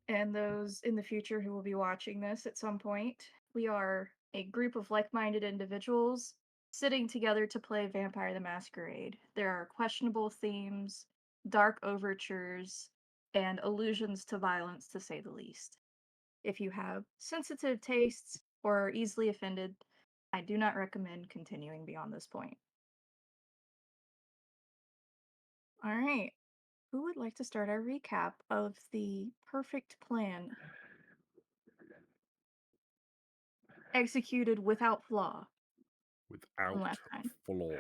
and those in the future who will be watching this at some point. We are a group of like-minded individuals sitting together to play Vampire the Masquerade. There are questionable themes, dark overtures, and allusions to violence, to say the least. If you have sensitive tastes or are easily offended, I do not recommend continuing beyond this point. All right. Who would like to start our recap of the perfect plan executed without flaw from Without last time? flaw.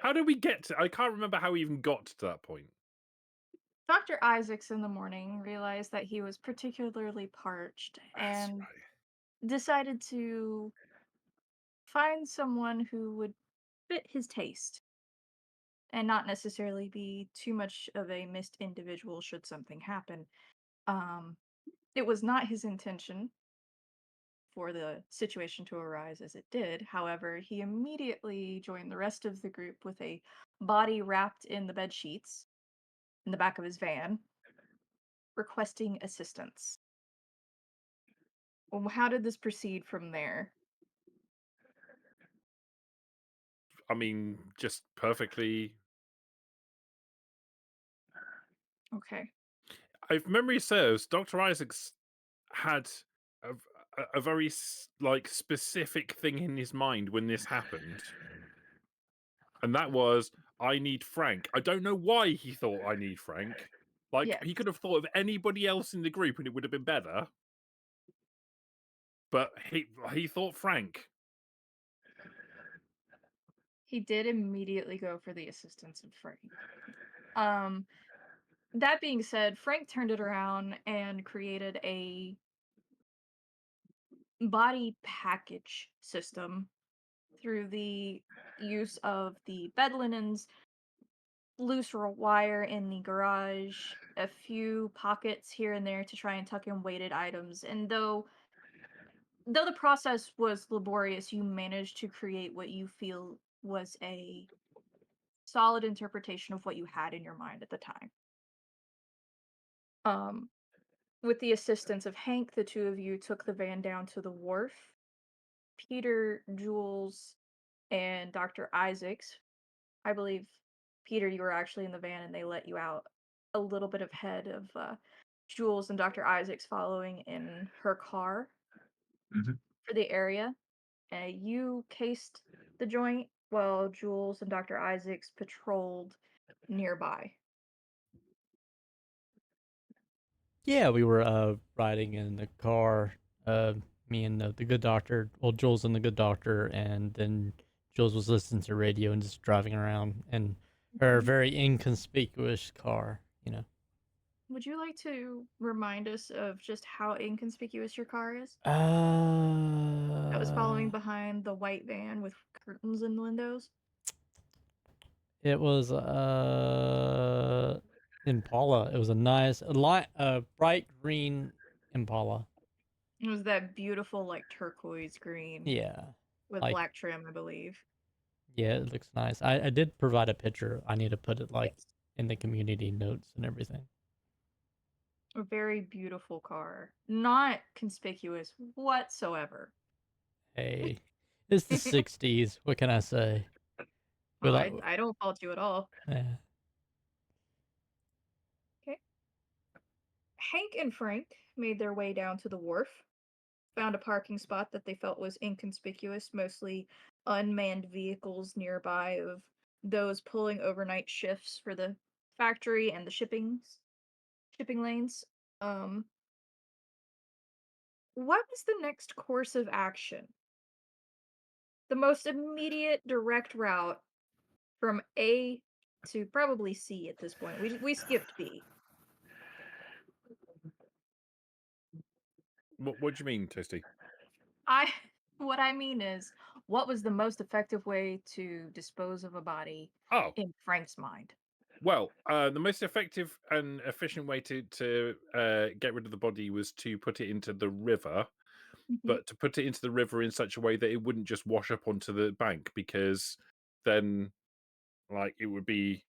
How did we get to... I can't remember how we even got to that point. Dr. Isaacs in the morning realized that he was particularly parched That's and right. decided to find someone who would fit his taste and not necessarily be too much of a missed individual should something happen. Um, it was not his intention for the situation to arise as it did. However, he immediately joined the rest of the group with a body wrapped in the bed sheets in the back of his van, requesting assistance. Well, how did this proceed from there? I mean, just perfectly... Okay. If memory serves, Dr. Isaacs had a, a very like specific thing in his mind when this happened, and that was, I need Frank. I don't know why he thought I need Frank. Like, Yes. he could have thought of anybody else in the group and it would have been better, but he thought Frank. He did immediately go for the assistance of Frank. Um, that being said, Frank turned it around and created a body package system through the use of the bed linens, loose wire in the garage, a few pockets here and there to try and tuck in weighted items. And though the process was laborious, you managed to create what you feel was a solid interpretation of what you had in your mind at the time. Um, with the assistance of Hank, the two of you took the van down to the wharf. Peter, Jules, and Dr. Isaacs, I believe, Peter, you were actually in the van and they let you out a little bit ahead of Jules and Dr. Isaacs following in her car Mhm. for the area. You cased the joint while Jules and Dr. Isaacs patrolled nearby. Yeah, we were riding in the car. Me and the good doctor. Well, Jules and the good doctor, and then Jules was listening to radio and just driving around in her Mhm. very inconspicuous car. You know. Would you like to remind us of just how inconspicuous your car is? That was following Uh, behind the white van with curtains in the windows? it was Impala. It was a nice, light, bright green Impala. It was that beautiful, like, turquoise green Yeah, with like black trim, I believe. yeah, it looks nice. I did provide a picture. I need to put it like Yes. in the community notes and everything. A very beautiful car. Not conspicuous whatsoever. Hey, it's the '60s. What can I say? We like, I don't fault you at all. eh. Okay. Hank and Frank made their way down to the wharf, found a parking spot that they felt was inconspicuous, mostly unmanned vehicles nearby of those pulling overnight shifts for the factory and the shipping lanes. Um, what was the next course of action? The most immediate direct route from A to probably C at this point. We skipped B. What do you mean, Toasty? I what I mean is, what was the most effective way to dispose of a body Oh, in Frank's mind? well, the most effective and efficient way to get rid of the body was to put it into the river, Mhm. but to put it into the river in such a way that it wouldn't just wash up onto the bank, because then, like, it would be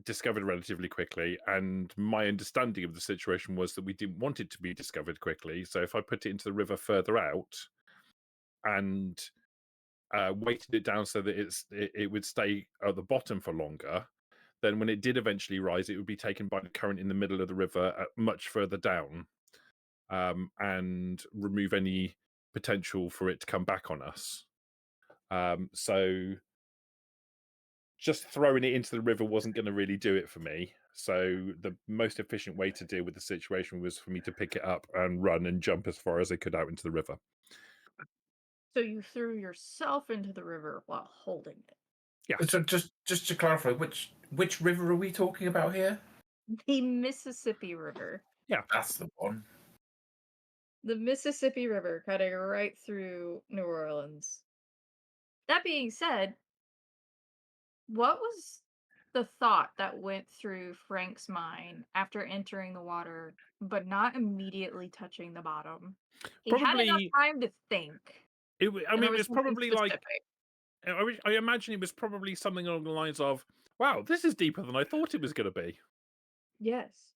discovered relatively quickly, and my understanding of the situation was that we didn't want it to be discovered quickly. So if I put it into the river further out and weighted it down so that it would stay at the bottom for longer, then when it did eventually rise, it would be taken by the current in the middle of the river much further down, and remove any potential for it to come back on us. So just throwing it into the river wasn't going to really do it for me. So the most efficient way to deal with the situation was for me to pick it up and run and jump as far as I could out into the river. So you threw yourself into the river while holding it. Yeah. So just to clarify, which river are we talking about here? The Mississippi River. Yeah. That's the one. The Mississippi River cutting right through New Orleans. That being said, what was the thought that went through Frank's mind after entering the water, but not immediately touching the bottom? He had enough Probably time to think. I and mean, there it was was something probably like specific. I imagine it was probably something along the lines of, "Wow, this is deeper than I thought it was going to be." Yes.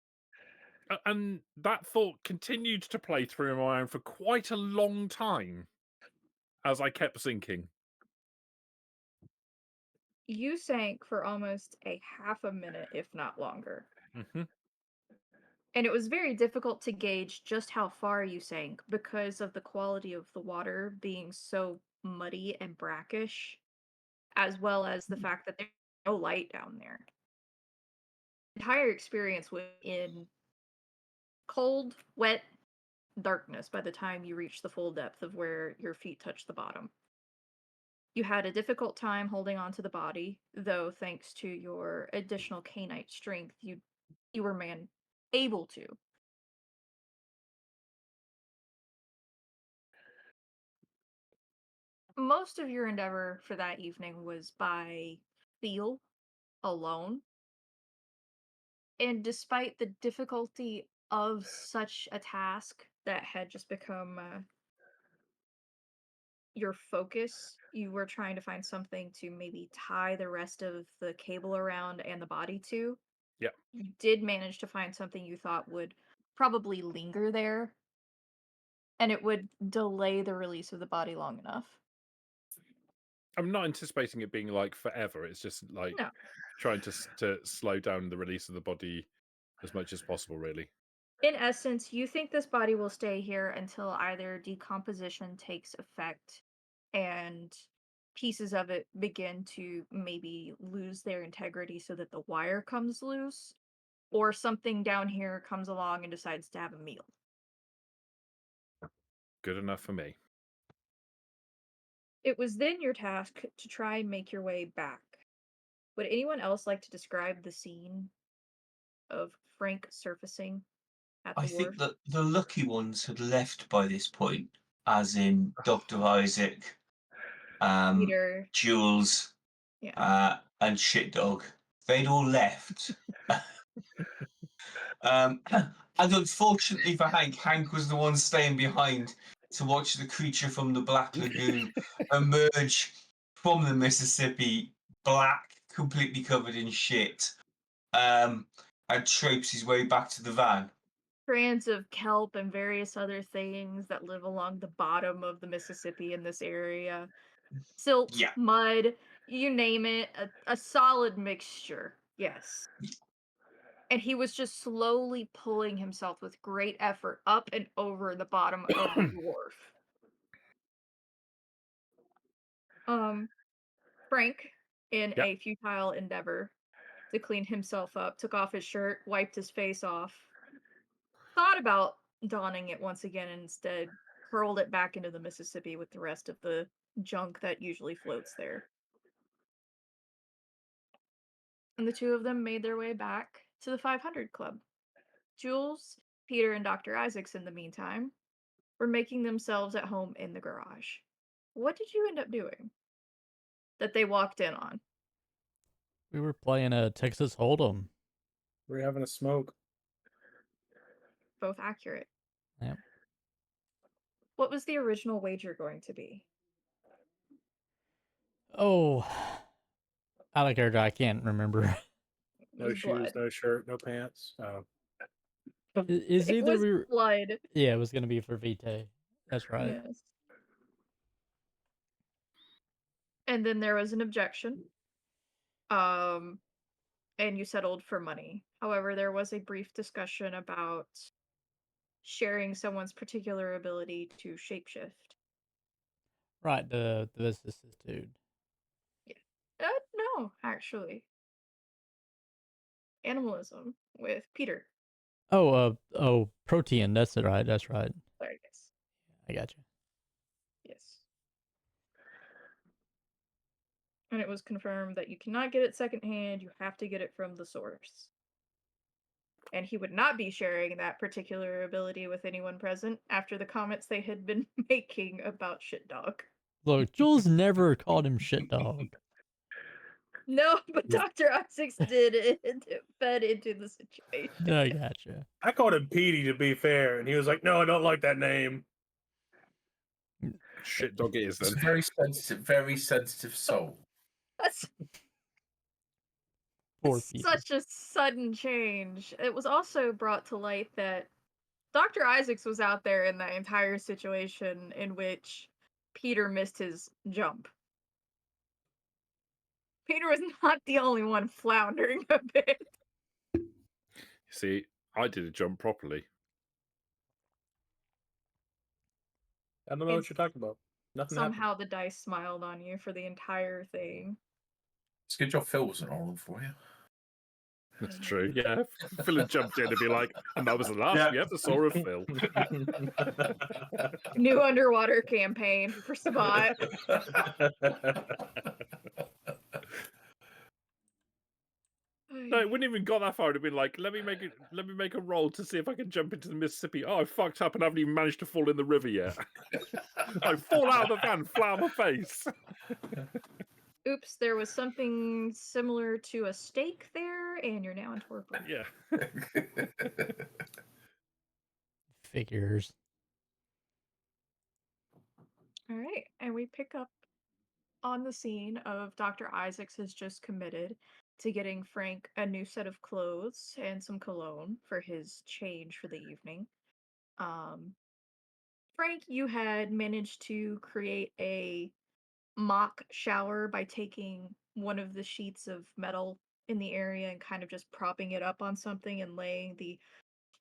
And that thought continued to play through my mind for quite a long time as I kept sinking. You sank for almost a half a minute, if not longer. Hmm. And it was very difficult to gauge just how far you sank because of the quality of the water being so muddy and brackish, as well as the fact that there's no light down there. The entire experience was in cold, wet darkness by the time you reached the full depth of where your feet touched the bottom. You had a difficult time holding on to the body, though thanks to your additional canite strength, you were able to. Most of your endeavor for that evening was by feel alone. And despite the difficulty of such a task that had just become your focus, you were trying to find something to maybe tie the rest of the cable around and the body to. Yeah. You did manage to find something you thought would probably linger there, and it would delay the release of the body long enough. I'm not anticipating it being like forever. It's just like No. trying to slow down the release of the body as much as possible, really. In essence, you think this body will stay here until either decomposition takes effect and pieces of it begin to maybe lose their integrity so that the wire comes loose, or something down here comes along and decides to have a meal. Good enough for me. It was then your task to try and make your way back. Would anyone else like to describe the scene of Frank surfacing at I the think wharf? that the lucky ones had left by this point, as in Dr. Isaac, Peter, Jules, yeah. and Shit Dog. They'd all left. And unfortunately for Hank, Hank was the one staying behind to watch the creature from the Black Lagoon emerge from the Mississippi, black, completely covered in shit, and traipse his way back to the van. Strands of kelp and various other things that live along the bottom of the Mississippi in this area. Silt, Yeah. mud, you name it, a solid mixture. Yes. And he was just slowly pulling himself with great effort up and over the bottom of the wharf. Frank, in Yep. a futile endeavor to clean himself up, took off his shirt, wiped his face off, thought about donning it once again, and instead hurled it back into the Mississippi with the rest of the junk that usually floats there. And the two of them made their way back to the 500 Club. Jules, Peter, and Dr. Isaacs, in the meantime, were making themselves at home in the garage. What did you end up doing that they walked in on? We were playing a Texas Hold'em. We're having a smoke. Both accurate. Yep. What was the original wager going to be? Oh, out of character, I can't remember. No was shoes, blood. no shirt, no pants. Is It either was we were... blood. Yeah, it was gonna be for Vitae. That's right. Yes. And then there was an objection. Um, and you settled for money. However, there was a brief discussion about sharing someone's particular ability to shapeshift. Right, the vicissitude. Yeah. No, actually. Animalism with Peter. Oh, protein. That's it, right? That's right. Sorry, yes. I got you. Yes. And it was confirmed that you cannot get it secondhand, you have to get it from the source. And he would not be sharing that particular ability with anyone present after the comments they had been making about Shit Dog. Look, Jules never called him shit dog. No, but Dr. Isaacs did it fed into the situation. I gotcha. I called him Petey to be fair, and he was like, "No, I don't like that name." Shit dog it is It's then. a very sensitive soul. That's Poor Peter. such a sudden change. It was also brought to light that Dr. Isaacs was out there in the entire situation in which Peter missed his jump. Peter was not the only one floundering a bit. See, I did a jump properly. I don't know And what you're talking about. Nothing happened. somehow the dice smiled on you for the entire thing. It's a good job Phil wasn't on for you. That's true. Yeah, Phil had jumped in and be like, and that was the last we ever saw of Phil. New underwater campaign for Sabbat. No, it wouldn't even got that far. It'd have been like, let me make a roll to see if I can jump into the Mississippi. Oh, I fucked up and haven't even managed to fall in the river yet. I fall out of the van, flat on my face. Oops, there was something similar to a stake there, and you're now in torpor. Yeah. Figures. All right, and we pick up on the scene of Dr. Isaacs has just committed to getting Frank a new set of clothes and some cologne for his change for the evening. Frank, you had managed to create a mock shower by taking one of the sheets of metal in the area and kind of just propping it up on something and laying the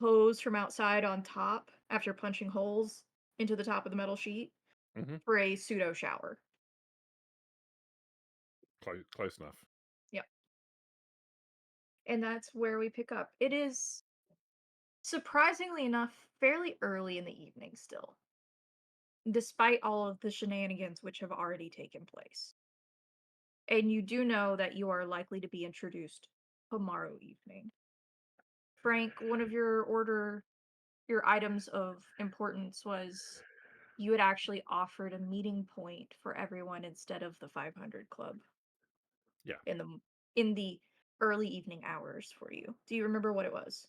hose from outside on top after punching holes into the top of the metal sheet for a pseudo shower. Close enough. Yep. And that's where we pick up. It is, surprisingly enough, fairly early in the evening still, despite all of the shenanigans which have already taken place. And you do know that you are likely to be introduced tomorrow evening. Frank, one of your items of importance was you had actually offered a meeting point for everyone instead of the 500 club. Yeah. In the early evening hours for you. Do you remember what it was?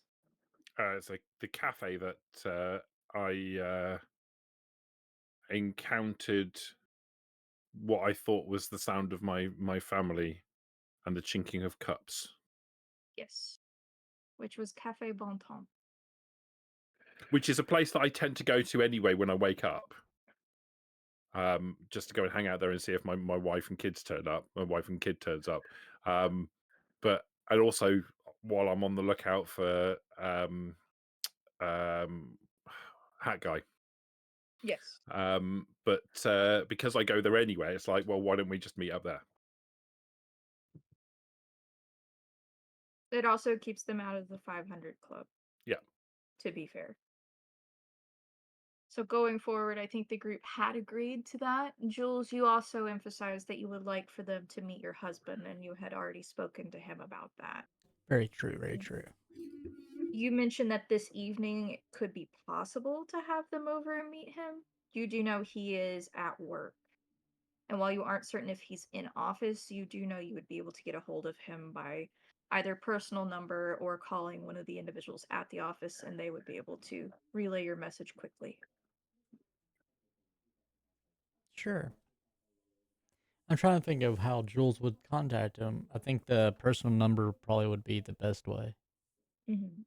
It's like the cafe that I encountered what I thought was the sound of my family and the chinking of cups. Yes. Which was Cafe Bon Temps. Which is a place that I tend to go to anyway when I wake up. Just to go and hang out there and see if my wife and kids turn up. My wife and kid turns up. But and also while I'm on the lookout for hat guy. Yes. But because I go there anyway, it's like, well, why don't we just meet up there? It also keeps them out of the 500 club. Yeah. To be fair. So going forward, I think the group had agreed to that. Jules, you also emphasized that you would like for them to meet your husband, and you had already spoken to him about that. Very true, very true. You mentioned that this evening it could be possible to have them over and meet him. You do know he is at work. And while you aren't certain if he's in office, you do know you would be able to get a hold of him by either personal number or calling one of the individuals at the office, and they would be able to relay your message quickly. Sure. I'm trying to think of how Jules would contact him. I think the personal number probably would be the best way. Mhm.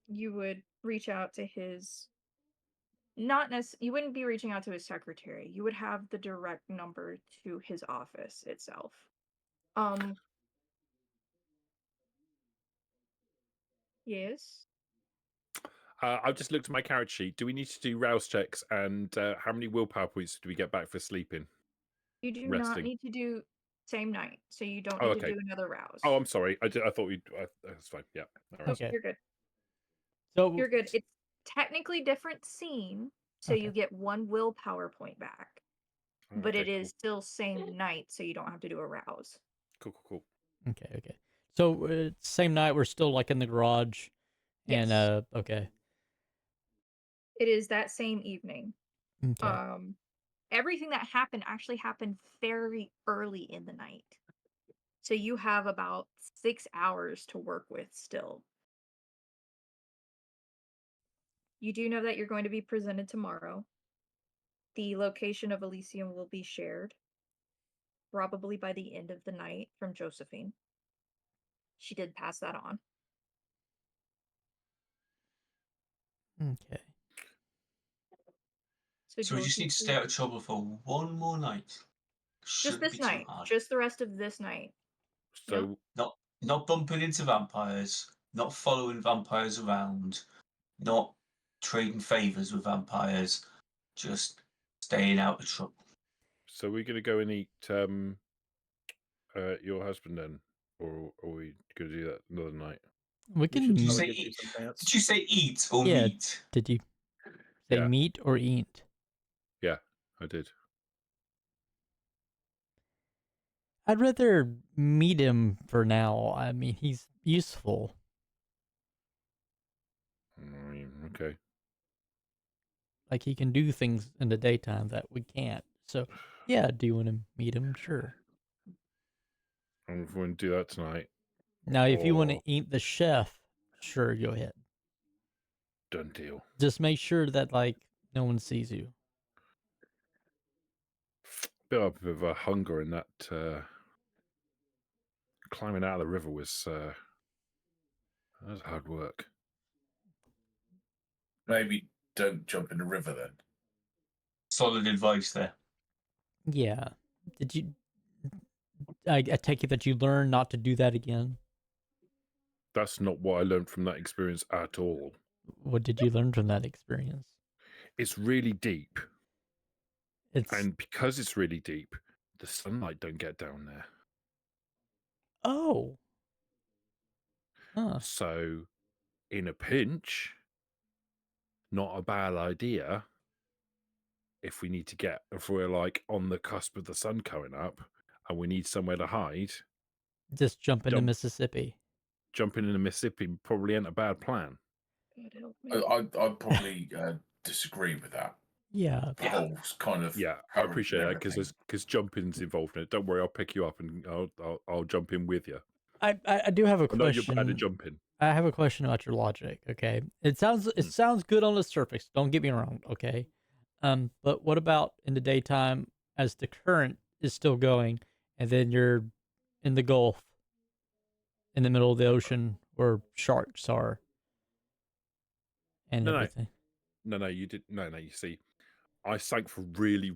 You would reach out to his not you wouldn't be reaching out to his secretary. You would have the direct number to his office itself. Um, yes. I've just looked at my character sheet. Do we need to do rouse checks, and how many willpower points do we get back for sleeping, You do not resting? need to do same night, so you don't Oh, need to okay. do another rouse. Oh, I'm sorry. I thought we. That's fine. Yeah. All right. Nope, Okay. you're good. So You're good. It's technically different scene, so you Okay. get 1 willpower point back. Oh, But okay, it is cool. still same night, so you don't have to do a rouse. Cool. Okay. So same night we're still like in the garage, Yes. and okay. It is that same evening. Okay. Everything that happened actually happened very early in the night. So you have about 6 hours to work with still. You do know that you're going to be presented tomorrow. The location of Elysium will be shared, probably by the end of the night from Josephine. She did pass that on. Okay. So So we Jules, just need to stay out of trouble for one more night. just Shouldn't this be too night. hard. Just the rest of this night. So Not bumping into vampires, not following vampires around, not trading favors with vampires, just staying out of trouble. So we're gonna go and eat your husband then, or are we gonna do that another night? We We can. should Did you probably say get you eat? some pants. Did you say eat or Yeah. meat? Did you say Yeah. meet or eat? Yeah, I did. I'd rather meet him for now. I mean, he's useful. Okay. Like he can do things in the daytime that we can't. So, yeah, do you want to meet him? Sure. And if we want to do that tonight, Now, if you want to or eat the chef, sure, go ahead. done deal. Just make sure that like no one sees you. Bit up of a hunger in that climbing out of the river was that was hard work. Maybe don't jump in the river then. Solid advice there. Yeah. Did you? I take it that you learned not to do that again. That's not what I learned from that experience at all. What did you learn from that experience? It's really deep, It's and because it's really deep, the sunlight don't get down there. oh. Huh. So, in a pinch, not a bad idea. If we need to if we're like on the cusp of the sun coming up, and we need somewhere to hide, Just jump into Jump. Mississippi. jumping in the Mississippi probably ain't a bad plan. God help me. I'd probably disagree with that. Yeah. The whole kind of Yeah, I current appreciate and that everything. because jumping's involved in it. Don't worry, I'll pick you up and I'll jump in with you. I do have a I know you're bad at question. jumping. I have a question about your logic, okay? It sounds good on the surface, don't get me wrong, okay? But what about in the daytime as the current is still going and then you're in the Gulf in the middle of the ocean where sharks are and No, everything. no, you did no. You see, I sank for really.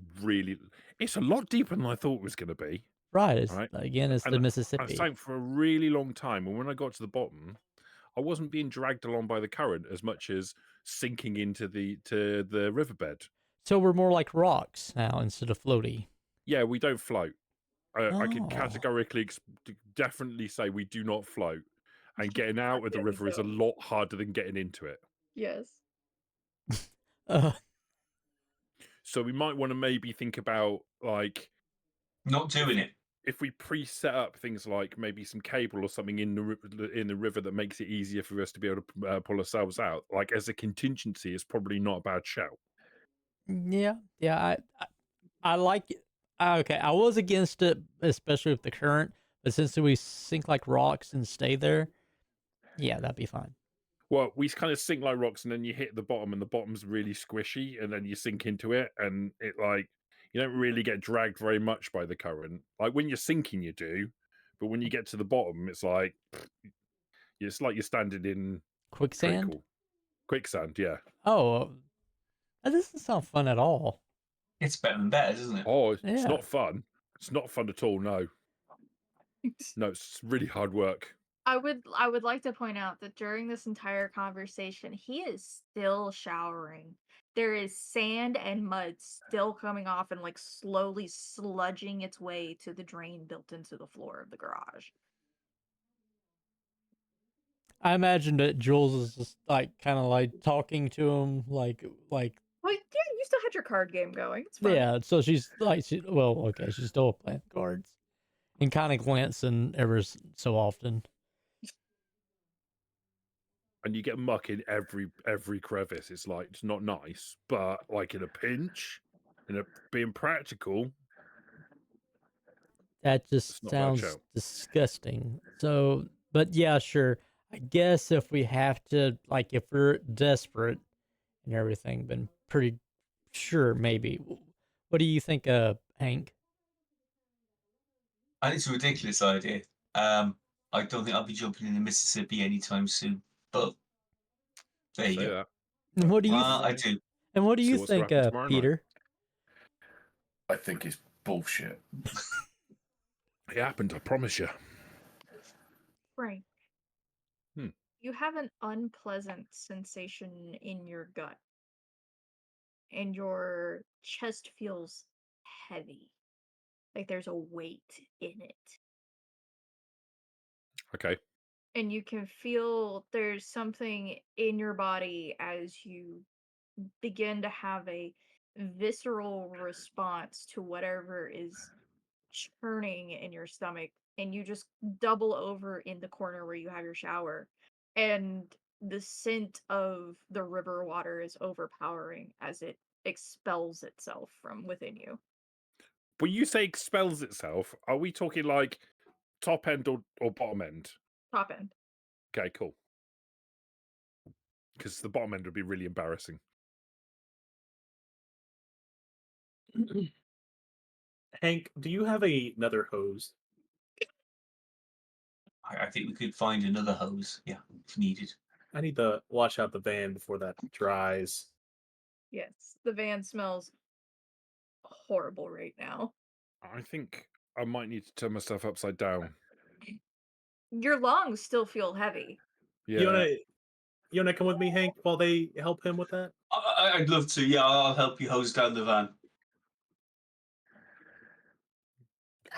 It's a lot deeper than I thought it was going to be. Right, it's Right, again it's and the I Mississippi. sank for a really long time. And when I got to the bottom, I wasn't being dragged along by the current as much as sinking into the riverbed. So we're more like rocks now instead of floaty. Yeah, we don't float. I can Oh. categorically definitely say we do not float, and getting out of the Yeah, river is a so- lot harder than getting into it. Yes. Uh, So we might want to maybe think about like Not doing it. if we pre-set up things like maybe some cable or something in the river that makes it easier for us to be able to pull ourselves out, like as a contingency, is probably not a bad shout. yeah. I like it. Okay, I was against it, especially with the current, but since we sink like rocks and stay there, yeah, that'd be fine. Well, we kind of sink like rocks, and then you hit the bottom, and the bottom's really squishy, and then you sink into it, and it like you don't really get dragged very much by the current. Like when you're sinking, you do, but when you get to the bottom, it's like you're standing in Quicksand? treacle. Quicksand, yeah. Oh, that doesn't sound fun at all. It's better than better, doesn't it? Oh, it's Yeah. not fun. It's not fun at all. No, no, it's really hard work. I would like to point out that during this entire conversation, he is still showering. There is sand and mud still coming off and like slowly sludging its way to the drain built into the floor of the garage. I imagine that Jules is just like kind of like talking to him, like Well, yeah, you still had your card game going. It's fun. yeah. So she's like, okay, she's still playing cards and kind of glancing so often. And you get muck in every crevice. It's like it's not nice, but like in a pinch, being practical, That it's just not a bad sounds shout. disgusting. So, but yeah, sure. I guess if we have to, like, if we're desperate and everything, then pretty sure maybe. What do you think, Hank? I think it's a ridiculous idea. I don't think I'll be jumping in the Mississippi anytime soon. But there you Say go. that. And what do you? I do. And what do See you what's gonna think, happen tomorrow night. Peter? I think it's bullshit. It happened, I promise you. Frank, Hmm. you have an unpleasant sensation in your gut, and your chest feels heavy, like there's a weight in it. Okay. And you can feel there's something in your body as you begin to have a visceral response to whatever is churning in your stomach, and you just double over in the corner where you have your shower, and the scent of the river water is overpowering as it expels itself from within you. When you say expels itself, are we talking like top end or bottom end? Top end. Okay, cool. Because the bottom end would be really embarrassing. Hank, do you have another hose? I think we could find another hose, yeah, if needed. I need to wash out the van before that dries. Yes, the van smells horrible right now. I think I might need to turn myself upside down. Your lungs still feel heavy. Yeah. You wanna come with me, Hank, while they help him with that? I'd love to, yeah, I'll help you hose down the van.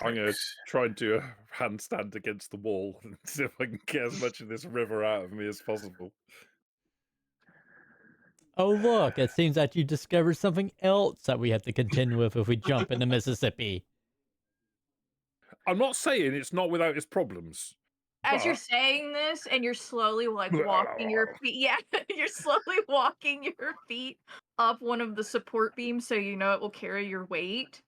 I'm going to try and do a handstand against the wall and see if I can get as much of this river out of me as possible. Oh, look! It seems that you discovered something else that we have to contend with if we jump into Mississippi. I'm not saying it's not without its problems. As you're but- saying this, and you're slowly like walking your feet, yeah, you're slowly walking your feet up one of the support beams so you know it will carry your weight.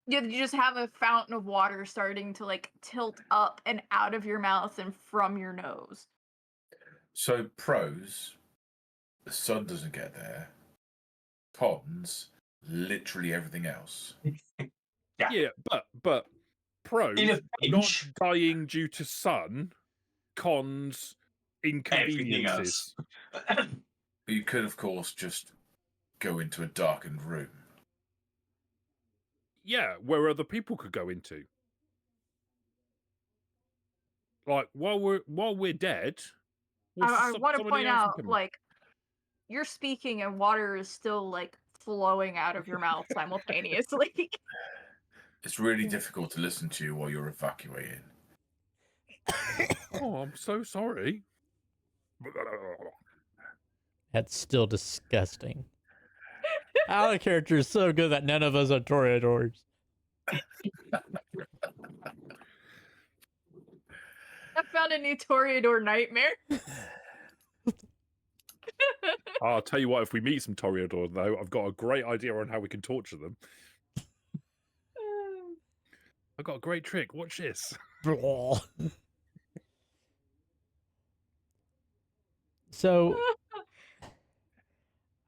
You just have a fountain of water starting to like tilt up and out of your mouth and from your nose. So pros, the sun doesn't get there. Cons, literally everything else. Yeah, but pros, In a not pinch, dying due to sun. Cons, everything else. inconveniences. You could, of course, just go into a darkened room. Yeah, where other people could go into. Like while we're dead. I want to somebody point else will out, come in. like, you're speaking and water is still like flowing out of your mouth simultaneously. It's really difficult to listen to you while you're evacuating. Oh, I'm so sorry. That's still disgusting. Our character is so good that none of us are toreadors. I found a new Toreador nightmare. I'll tell you what, if we meet some Toreador, though, I've got a great idea on how we can torture them. I've got a great trick. Watch this. So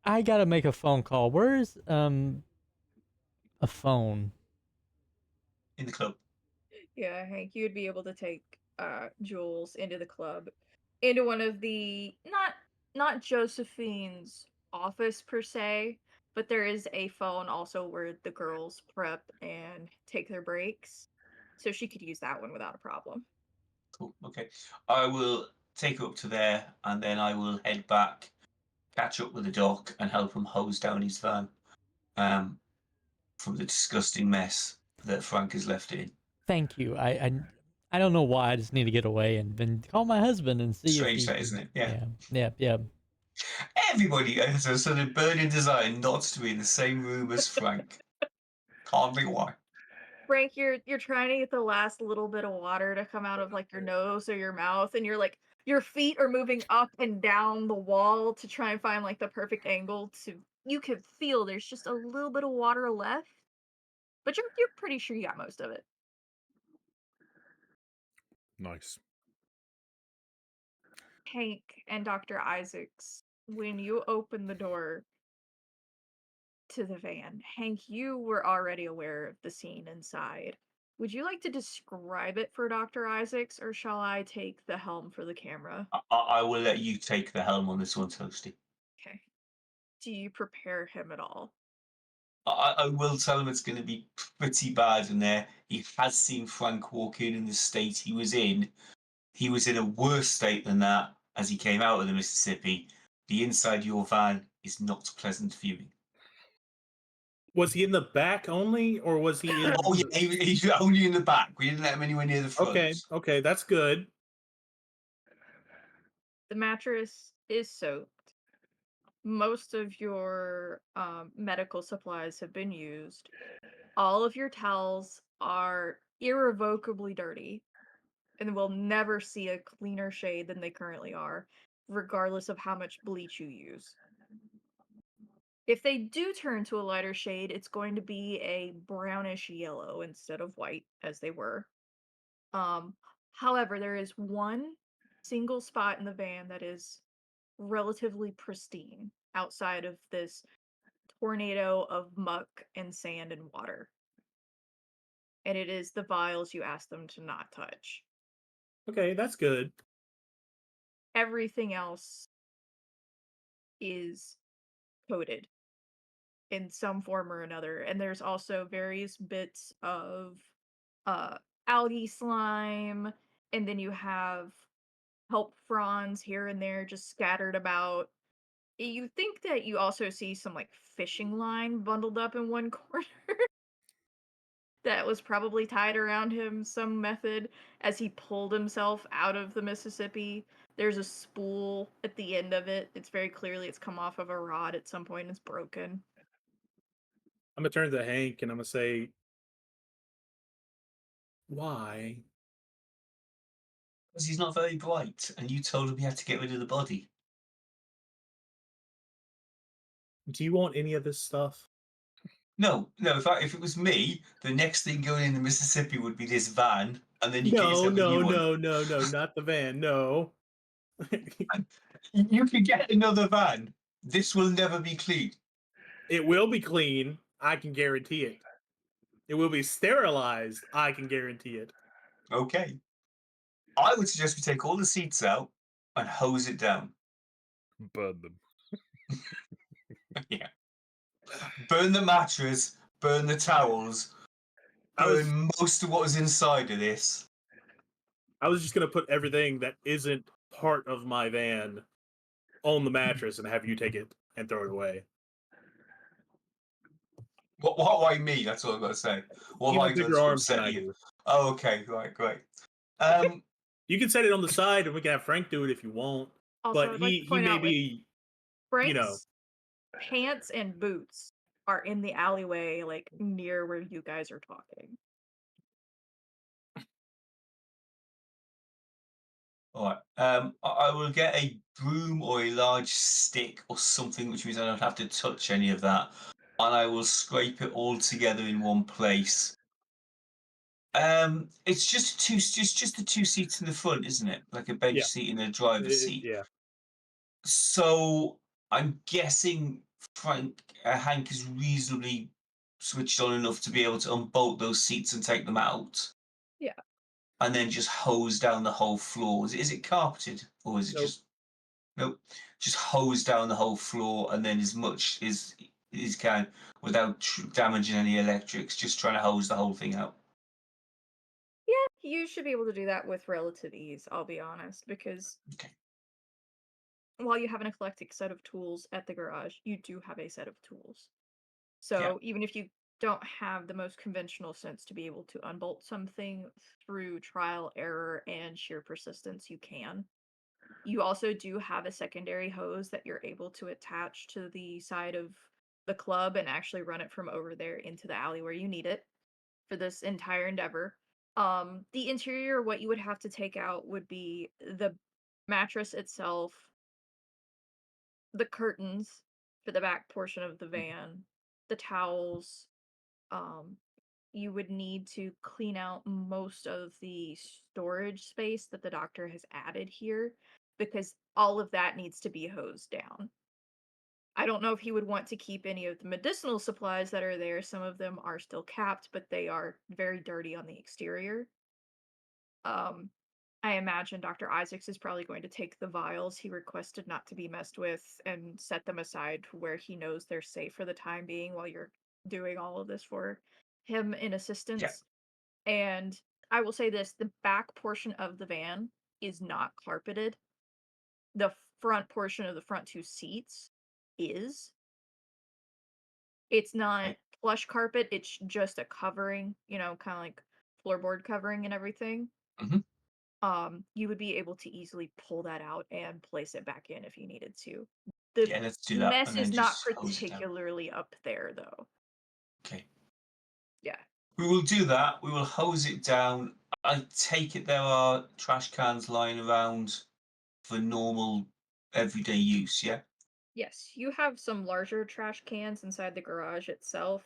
I gotta make a phone call. Where's a phone? In the club. Yeah, Hank, you would be able to take Jules into the club, into one of the not Josephine's office per se, but there is a phone also where the girls prep and take their breaks, so she could use that one without a problem. Cool. Okay. I will take her up to there, and then I will head back, catch up with the doc, and help him hose down his van from the disgusting mess that Frank has left it in. Thank you. I don't know why. I just need to get away and then call my husband and see if Strange he that, can. isn't it? Yeah. Yeah. Everybody has a sort of burning desire not to be in the same room as Frank. Can't be why. Frank, you're trying to get the last little bit of water to come out of like your nose or your mouth, and you're like your feet are moving up and down the wall to try and find like the perfect angle to. You can feel there's just a little bit of water left, but you're pretty sure you got most of it. Nice. Hank and Dr. Isaacs, when you open the door to the van, Hank, you were already aware of the scene inside. Would you like to describe it for Dr. Isaacs, or shall I take the helm for the camera? I will let you take the helm on this one, Toasty. Okay. Do you prepare him at all? I will tell him it's going to be pretty bad in there. He has seen Frank walk in the state he was in. He was in a worse state than that as he came out of the Mississippi. The inside your van is not pleasant viewing. Was he in the back only, or was he in? Oh yeah, he's only in the back. We didn't let him anywhere near the front. Okay, that's good. The mattress is soaked. Most of your medical supplies have been used. All of your towels are irrevocably dirty and will never see a cleaner shade than they currently are, regardless of how much bleach you use. If they do turn to a lighter shade, it's going to be a brownish yellow instead of white, as they were. Um, However, there is one single spot in the van that is relatively pristine outside of this tornado of muck and sand and water. And it is the vials you asked them to not touch. Okay, that's good. Everything else is coated in some form or another. And there's also various bits of uh, algae slime, and then you have kelp fronds here and there just scattered about. You think that you also see some like fishing line bundled up in one corner that was probably tied around him some method as he pulled himself out of the Mississippi. There's a spool at the end of it. It's very clearly it's come off of a rod at some point and it's broken. I'm gonna turn to Hank and I'm gonna say, "Why? Because he's not very bright, and you told him he had to get rid of the body. Do you want any of this stuff?" No. If it was me, the next thing going in the Mississippi would be this van, and then you get No, yourself a new no, one. no, no, no, not the van. No. You can get another van. This will never be clean. It will be clean. I can guarantee it. It will be sterilized. I can guarantee it. Okay. I would suggest we take all the seats out and hose it down. Burn them. Yeah. Burn the mattress, burn the towels, burn most of what was inside of this. I was just gonna put everything that isn't part of my van on the mattress and have you take it and throw it away. Why me? That's all I'm going to say. What You have I have done bigger to arms than upset I you? do. Oh, okay, right, great. You can set it on the side and we can have Frank do it if you want. Also, But I'd like to he point may out like be, Frank's pants and boots are in the alleyway, like near where you guys are talking. All right. I will get a broom or a large stick or something, which means I don't have to touch any of that, and I will scrape it all together in one place. It's just the two seats in the front, isn't it? Like a bench Yeah. seat and a driver's seat. Yeah. So I'm guessing Hank is reasonably switched on enough to be able to unbolt those seats and take them out. Yeah. And then just hose down the whole floor. Is it carpeted or is it Nope. just nope? Just hose down the whole floor and then as much as can without damaging any electrics. Just trying to hose the whole thing out. Yeah, you should be able to do that with relative ease, I'll be honest, because Okay. while you have an eclectic set of tools at the garage, you do have a set of tools. Yeah. So even if you don't have the most conventional sense to be able to unbolt something through trial, error, and sheer persistence, you can. You also do have a secondary hose that you're able to attach to the side of the club and actually run it from over there into the alley where you need it for this entire endeavor. The interior, what you would have to take out would be the mattress itself, the curtains for the back portion of the van, the towels. Um, you would need to clean out most of the storage space that the doctor has added here because all of that needs to be hosed down. I don't know if he would want to keep any of the medicinal supplies that are there. Some of them are still capped, but they are very dirty on the exterior. Um, I imagine Dr. Isaacs is probably going to take the vials he requested not to be messed with and set them aside to where he knows they're safe for the time being while you're doing all of this for him in assistance. And I will say this, the back portion of the van is not carpeted. The front portion of the front two seats is. It's not Okay. plush carpet, it's just a covering, kind of like floorboard covering and everything. Mhm. You would be able to easily pull that out and place it back in if you needed to. The Yeah, let's do that mess and is then not just hose it down. particularly up there, though. Okay. Yeah. We will do that. We will hose it down. I take it there are trash cans lying around for normal everyday use, yeah? Yes, you have some larger trash cans inside the garage itself,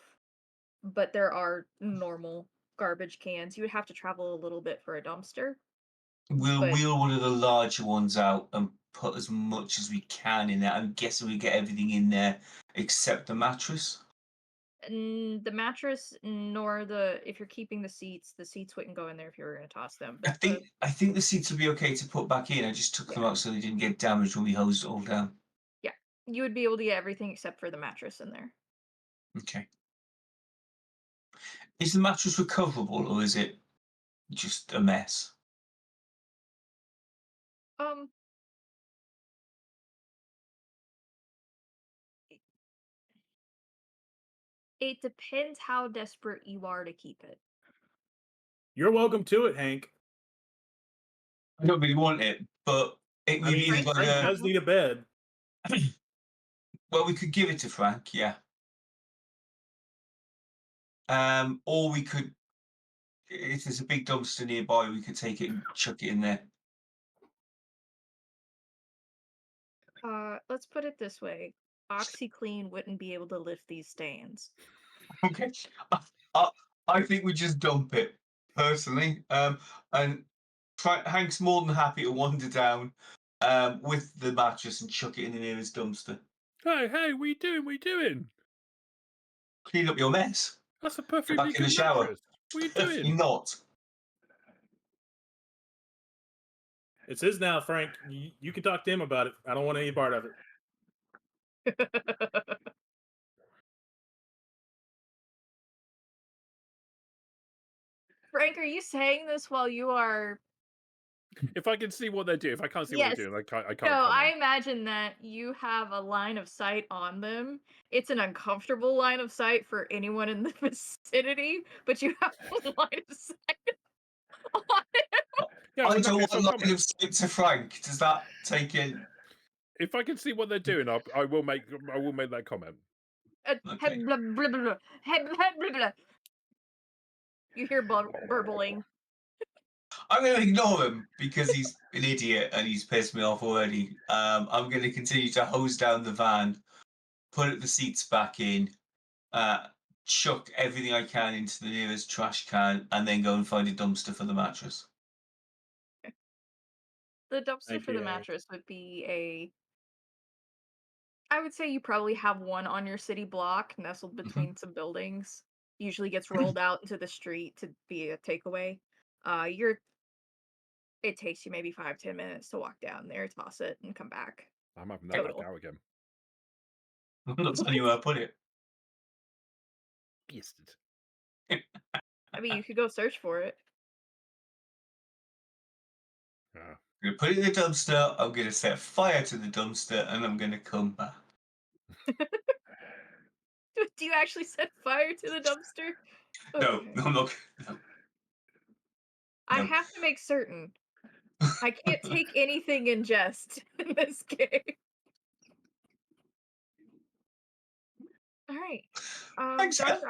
but there are normal garbage cans. You would have to travel a little bit for a dumpster. We'll But wheel one of the larger ones out and put as much as we can in there. I'm guessing we get everything in there except the mattress. the mattress, nor if you're keeping the seats wouldn't go in there if you were going to toss them. I But think the seats will be okay to put back in. I just took them yeah, out so they didn't get damaged when we hosed it all down. yeah, you would be able to get everything except for the mattress in there. Okay. Is the mattress recoverable or is it just a mess? Um, it depends how desperate you are to keep it. You're welcome to it, Hank. I don't really want it, but I we've mean, either got Frank to. does need a bed. Well, we could give it to Frank, yeah. Or we could, if there's a big dumpster nearby, we could take it and chuck it in there. Let's put it this way: OxyClean wouldn't be able to lift these stains. Okay. I, I think we just dump it, personally. And Hank's more than happy to wander down with the mattress and chuck it in the nearest dumpster. Hey, what are you doing? What are you doing? Clean up your mess. That's a Go perfectly back in the good shower. mattress. What are you Definitely doing? not. It's his now, Frank. You can talk to him about it. I don't want any part of it. Frank, are you saying this while you are? If I can see what they're doing, if I can't see what Yes. they're doing, I can't No, comment. I imagine that you have a line of sight on them. It's an uncomfortable line of sight for anyone in the vicinity, but you have a line of sight on it. Yeah, I in that don't case, I'll want line comment. of sight to Frank. Does that take in? If I can see what they're doing, I will make that comment. Okay. Blah, blah, blah, blah. Blah, blah. You hear burbling. I'm going to ignore him because he's an idiot and he's pissed me off already. I'm going to continue to hose down the van, put the seats back in, chuck everything I can into the nearest trash can, and then go and find a dumpster for the mattress. The dumpster Thank for you, the Hank. mattress would be a I would say you probably have one on your city block nestled between some buildings. Usually gets rolled out into the street to be a takeaway. You're it takes you maybe 5-10 minutes to walk down there, toss it, and come back. I'm having that back Total. out again. I'm not telling you where I put it. Bastard. I mean, you could go search for it. Yeah. I'm gonna put it in the dumpster. I'm gonna set fire to the dumpster, and I'm gonna come back. Do you actually set fire to the dumpster? No, Okay. no, I'm not. No, I no. have to make certain. I can't take anything in jest in this game. All right. Thanks, Seth.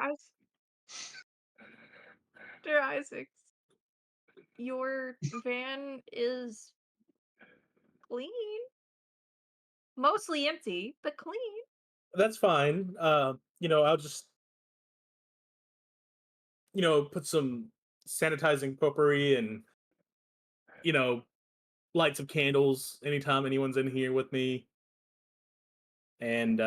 Dr. Isaacs, your van is clean. Mostly empty, but clean. That's fine. I'll just put some sanitizing potpourri and light some candles anytime anyone's in here with me. And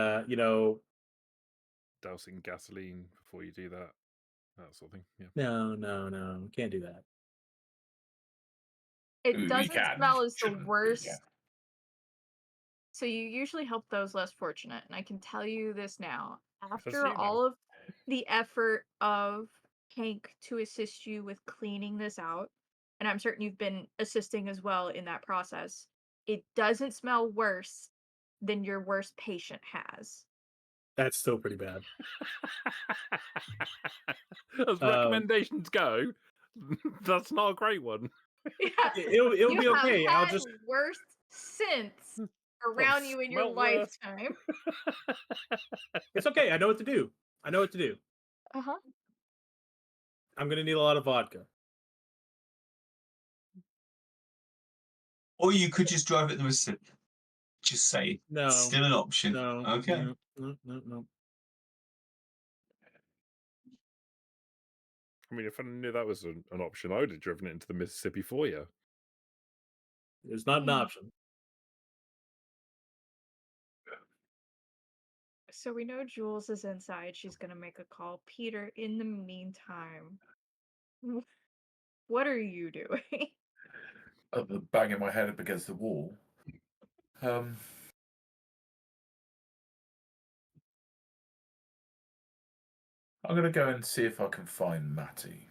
Dousing gasoline before you do that. That sort of thing. Yeah. no, can't do that. It We doesn't can, smell as the shouldn't, but worst. yeah. So you usually help those less fortunate, and I can tell you this now. After you know. all of the effort of Hank to assist you with cleaning this out, and I'm certain you've been assisting as well in that process, it doesn't smell worse than your worst patient has. That's still pretty bad. As recommendations go, that's not a great one. Yeah, It'll you be have okay. I'll had just worse scents around you in your smelt worse. lifetime. It's okay. I know what to do. Uh-huh. I'm gonna need a lot of vodka. Or you could just drive it to Mississippi. Just say No. still an option. No. Okay. No. I mean, if I knew that was an option, I would have driven it into the Mississippi for you. It's not an option. So we know Jules is inside. She's gonna make a call. Peter, in the meantime, what are you doing? Other than banging my head up against the wall. I'm gonna go and see if I can find Matty.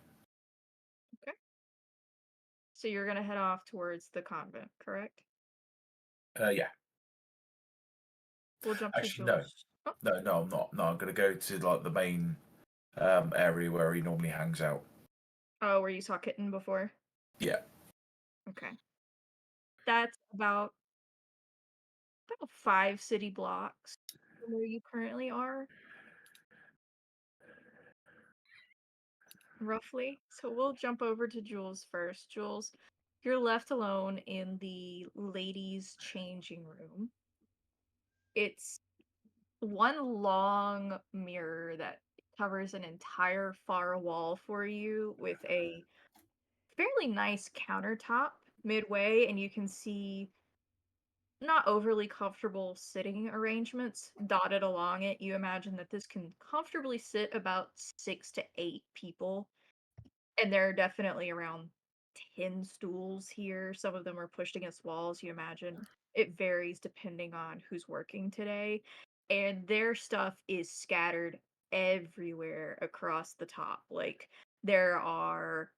Okay. So you're gonna head off towards the convent, correct? Yeah. We'll jump Actually, to no. Jules. Oh, No, I'm not. No, I'm gonna go to like the main area where he normally hangs out. oh, where you saw Kitten before? Yeah. Okay. That's about 5 city blocks from where you currently are. Roughly. So we'll jump over to Jules first. Jules, you're left alone in the ladies' changing room. It's one long mirror that covers an entire far wall for you with a fairly nice countertop midway, and you can see not overly comfortable sitting arrangements dotted along it. You imagine that this can comfortably sit about 6 to 8 people, and there are definitely around 10 stools here. Some of them are pushed against walls. You imagine it varies depending on who's working today. And their stuff is scattered everywhere across the top. Like, there are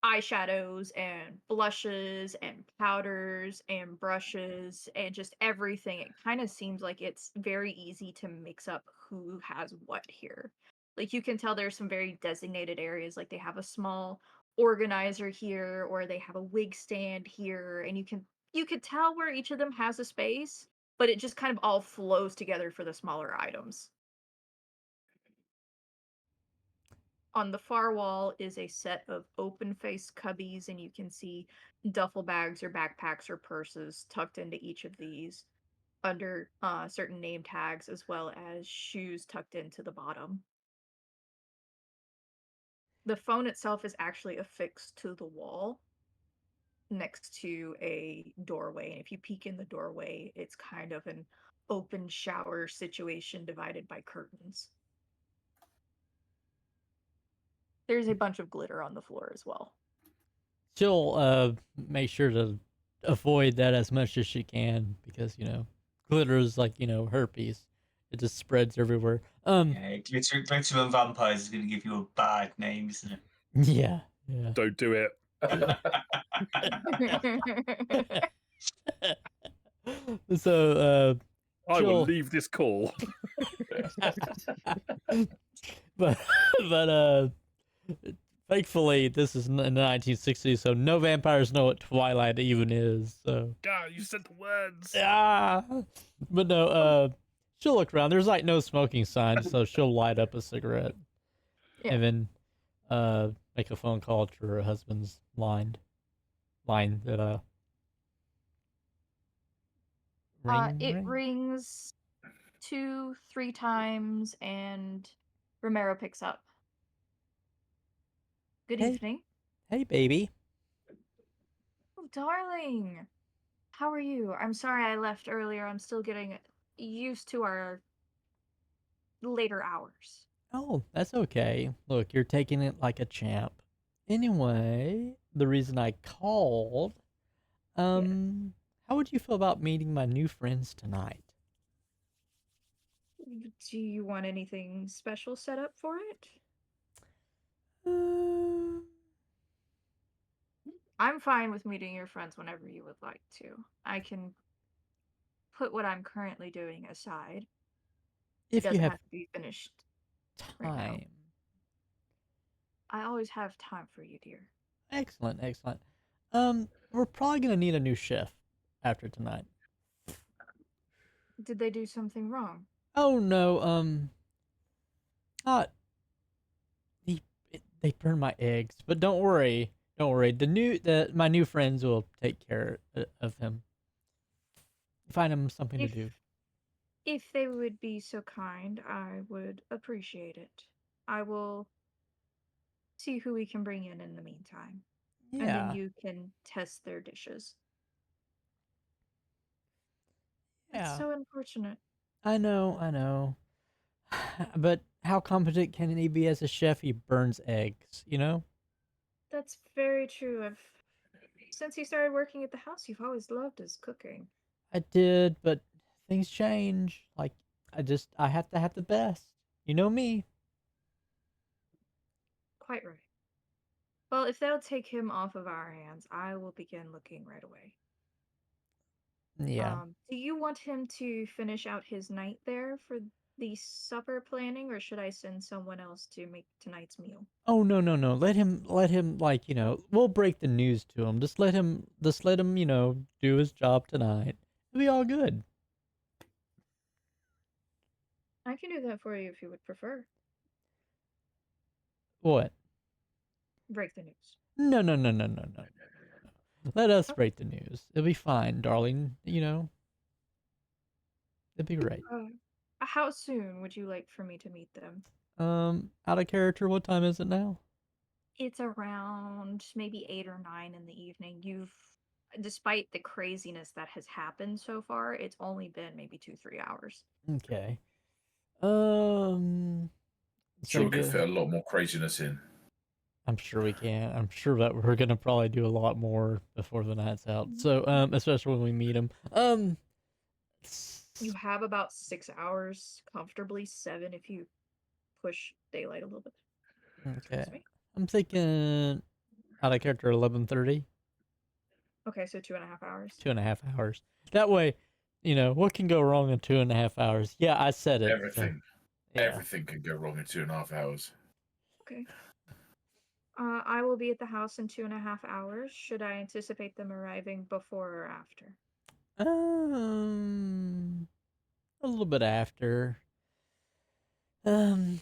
eyeshadows and blushes and powders and brushes and just everything. It kind of seems like it's very easy to mix up who has what here. Like, you can tell there's some very designated areas, like they have a small organizer here or they have a wig stand here, and you could tell where each of them has a space, but it just kind of all flows together for the smaller items. On the far wall is a set of open faced cubbies, and you can see duffel bags or backpacks or purses tucked into each of these under certain name tags, as well as shoes tucked into the bottom. The phone itself is actually affixed to the wall next to a doorway. And if you peek in the doorway, it's kind of an open shower situation divided by curtains. There's a bunch of glitter on the floor as well. She'll make sure to avoid that as much as she can because glitter is like herpes. It just spreads everywhere. Yeah, glitter and vampires is going to give you a bad name, isn't it? Yeah. Don't do it. So I will Jill- leave this call. but thankfully this is in the 1960s, so no vampires know what twilight even is. So God, you said the words. but no, she'll look around. There's like no smoking signs, so she'll light up a cigarette Yeah. and then make a phone call to her husband's line that It ring. rings 2-3 times, and Romero picks up. Good Hey. evening. Hey, baby. Oh, darling. How are you? I'm sorry I left earlier. I'm still getting used to our later hours. Oh, that's okay. Look, you're taking it like a champ. Anyway, the reason I called, how would you feel about meeting my new friends tonight? Do you want anything special set up for it? I'm fine with meeting your friends whenever you would like to. I can put what I'm currently doing aside. It If you doesn't have have to be finished right now. time. I always have time for you, dear. Excellent. We're probably gonna need a new chef after tonight. Did they do something wrong? Oh no, not they burned my eggs, but don't worry. My new friends will take care of him. Find him something to do. If they would be so kind, I would appreciate it. I will see who we can bring in the meantime. And then Yeah. you can test their dishes. Yeah. It's so unfortunate. I know. But how competent can he be as a chef? He burns eggs, That's very true. Since he started working at the house, you've always loved his cooking. I did, but things change. Like, I have to have the best. You know me. Quite right. Well, if they'll take him off of our hands, I will begin looking right away. Yeah. Do you want him to finish out his night there for the supper planning, or should I send someone else to make tonight's meal? Oh no. Let him like, we'll break the news to him. Just let him do his job tonight. It'll be all good. I can do that for you if you would prefer. What? Break the news. No. Let us break the news. It'll be fine, darling. It'll be great. How soon would you like for me to meet them? Out of character, what time is it now? It's around maybe 8 or 9 in the evening. Despite the craziness that has happened so far, it's only been maybe 2-3 hours. Okay. Sure, we could fit a lot more craziness in. I'm sure we can. I'm sure that we're gonna probably do a lot more before the night's out. So, especially when we meet him. You have about 6 hours, comfortably 7 if you push daylight a little bit. Okay. I'm thinking out of character 11:30. Okay, so 2.5 hours. 2.5 hours. That way, what can go wrong in 2.5 hours? Yeah, I said it. Everything. So, yeah. Everything can go wrong in 2.5 hours. Okay. I will be at the house in 2.5 hours. Should I anticipate them arriving before or after? A little bit after. I'm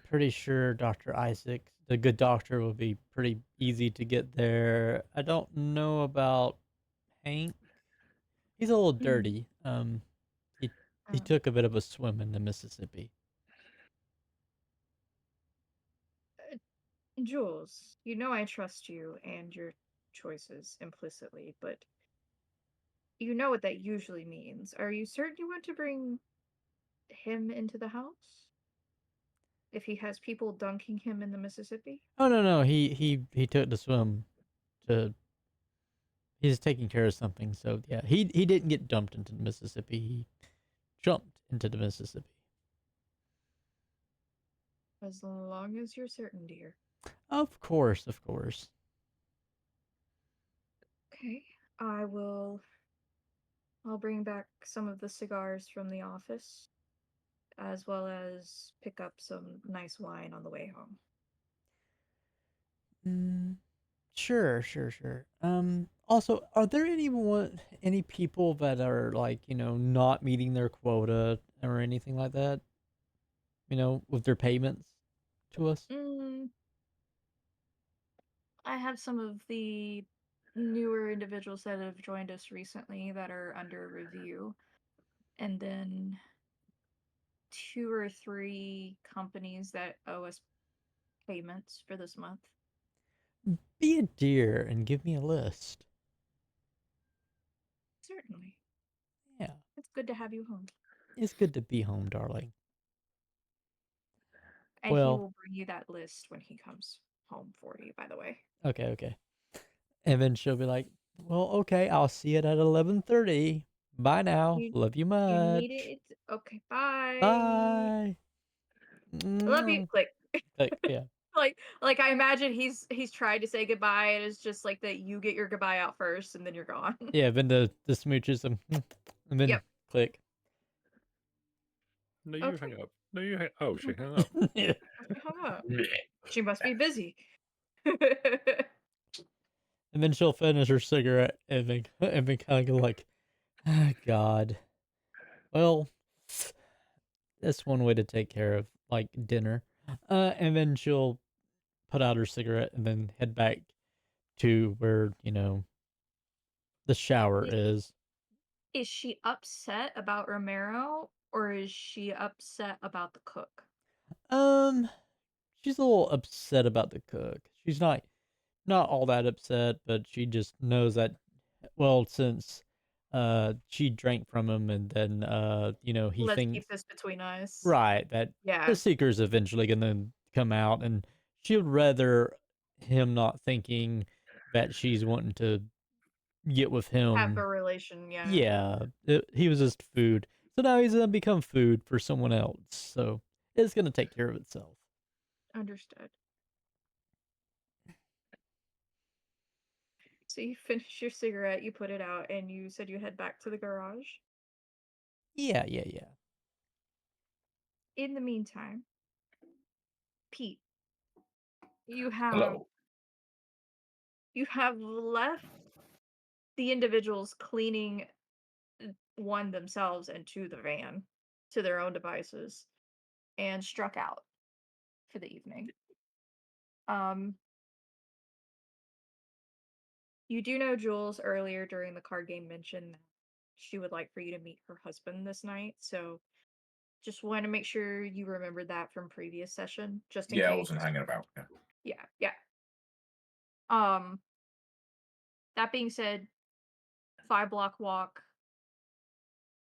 pretty sure Dr. Isaac, the good doctor, will be pretty easy to get there. I don't know about Hank. He's a little dirty. He took a bit of a swim in the Mississippi. Jules, you know I trust you and your choices implicitly, but you know what that usually means. Are you certain you want to bring him into the house? If he has people dunking him in the Mississippi? Oh no, he took the swim to. He's taking care of something, so yeah, he didn't get dumped into the Mississippi. He jumped into the Mississippi. As long as you're certain, dear. Of course, of course. Okay, I'll bring back some of the cigars from the office, as well as pick up some nice wine on the way home. Sure. Also, are there any people that are like, not meeting their quota or anything like that? With their payments to us? I have some of the newer individuals that have joined us recently that are under review, and then 2 or 3 companies that owe us payments for this month. Be a dear and give me a list. Certainly. Yeah, It's good to have you home. it's good to be home, darling. And he Well, will bring you that list when he comes home for you, by the way. okay. And then she'll be like, "Well, okay, I'll see it at 11:30. Bye now. You Love you you need much. it? Okay, bye. Bye." I love you. Click. Like, yeah. Like I imagine he's tried to say goodbye and it's just like that you get your goodbye out first and then you're gone. Yeah, then the smooches and then Yep. click. No, you Okay. hang up. No, you hang. Oh, she hung up. Yeah. Hung up. She must be busy. And then she'll finish her cigarette and then kind of go like, "Ah, God. Well, that's one way to take care of like dinner." And then she'll put out her cigarette and then head back to where, the shower is. Is she upset about Romero or is she upset about the cook? Um, she's a little upset about the cook. She's not all that upset, but she just knows that, well, since she drank from him and then he Let's thinks, keep this between us. right, that Yeah, the seeker's eventually gonna come out, and she'd rather him not thinking that she's wanting to get with have a him. relation, yeah. Yeah, he was just food. So now he's gonna become food for someone else. So it's gonna take care of itself. Understood. So you finish your cigarette, you put it out, and you said you head back to the garage. Yeah. In the meantime, Pete, you have Hello. you have left the individuals cleaning one themselves and two the van to their own devices and struck out for the evening. Um, you do know Jules earlier during the card game mentioned that she would like for you to meet her husband this night, so just want to make sure you remembered that from previous session, just in Yeah, I case. wasn't hanging about. Yeah. Yeah. Um, that being said, 5 block walk,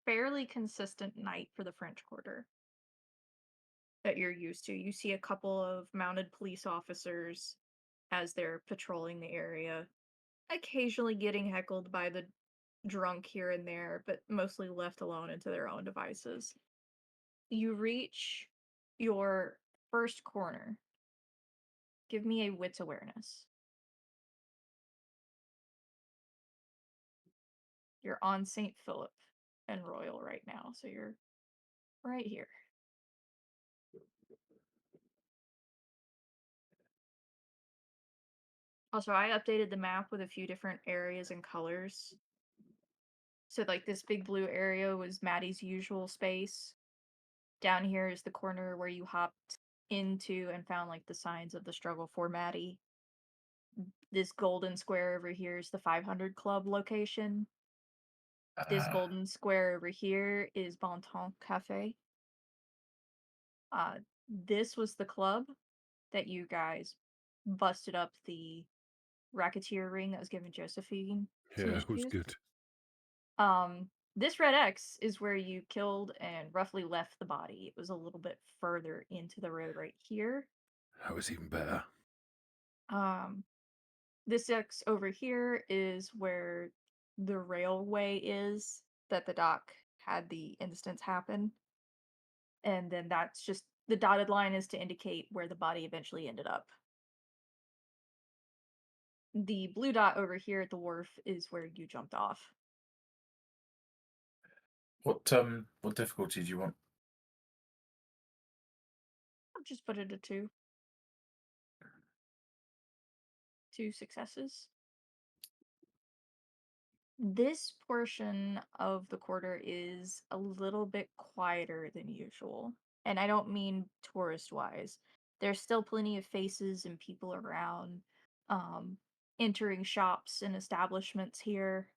fairly consistent night for the French Quarter that you're used to. You see a couple of mounted police officers as they're patrolling the area, occasionally getting heckled by the drunk here and there, but mostly left alone into their own devices. You reach your first corner. Give me a wits awareness. You're on St. Philip and Royal right now, so you're right here. Also, I updated the map with a few different areas and colors. So, like, this big blue area was Maddie's usual space. Down here is the corner where you hopped into and found, like, the signs of the struggle for Maddie. This golden square over here is the 500 Club location. This golden square over here is Fontenot Cafe. This was the club that you guys busted up the racketeer ring that was given Josephine some Yeah, it was issues. good. This red X is where you killed and roughly left the body. It was a little bit further into the road right here. That was even better. This X over here is where the railway is that the dock had the instance happen. And then that's just the dotted line is to indicate where the body eventually ended up. The blue dot over here at the wharf is where you jumped off. What difficulty do you want? I'll just put it a 2. 2 successes. This portion of the quarter is a little bit quieter than usual. And I don't mean tourist wise. There's still plenty of faces and people around, entering shops and establishments here,